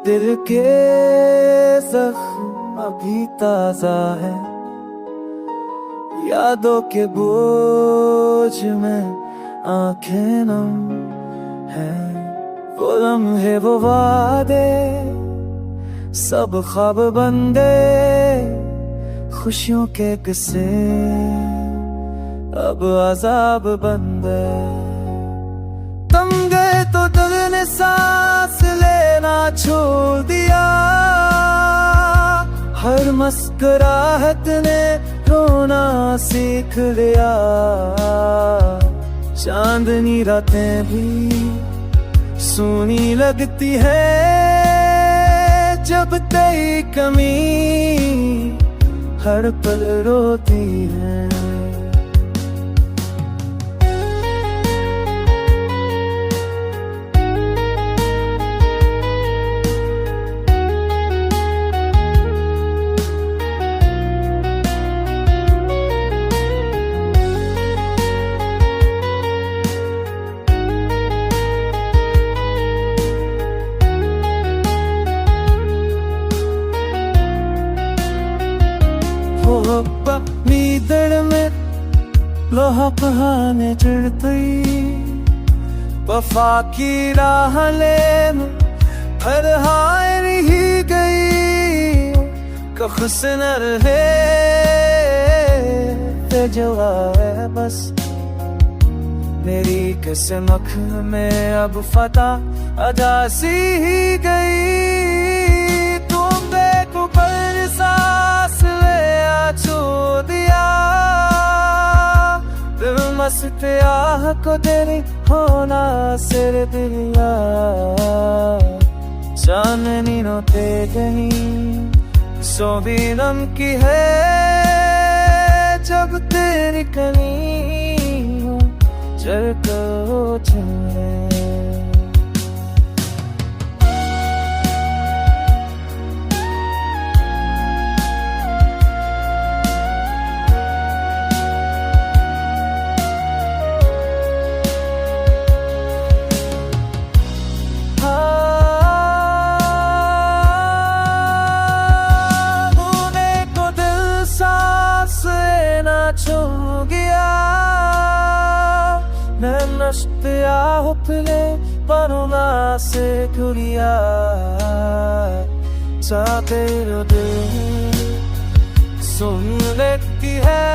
दिल के जख्म अभी ताजा है, यादों के बोझ में आंखें नम है। वो लम्हे वो वादे सब ख्वाब बंदे, खुशियों के किस्से अब अजाब बंदे। तुम गए तो दिल ने सांस लेना छोड़ दिया, हर मुस्कुराहट ने रोना सीख लिया। चांदनी रातें भी सूनी लगती है, जब तेरी कमी हर पल रोती है। नीदड़ में लोहा कहाने चढ़ती, वफा की राह लेन हर हार ही गई। कखस न रहे ते जवाब है बस, मेरी किस्मत में अब फता अजासी ही गई। तुम बेखबर सांस ले छोड़ दिया, दिल मस्त आह को तेरी होना सिर दिया। चांदनी नोते गई सो भी नम की है, जब तेरी कमी चल को चले। छू गया मैं नष्ट आहुपले परुना से खुलिया। चाहते दिल सुन लेती है,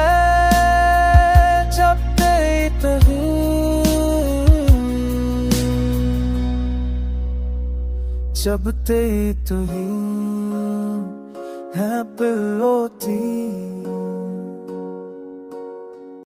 जब जब ते तुही है पिलोती।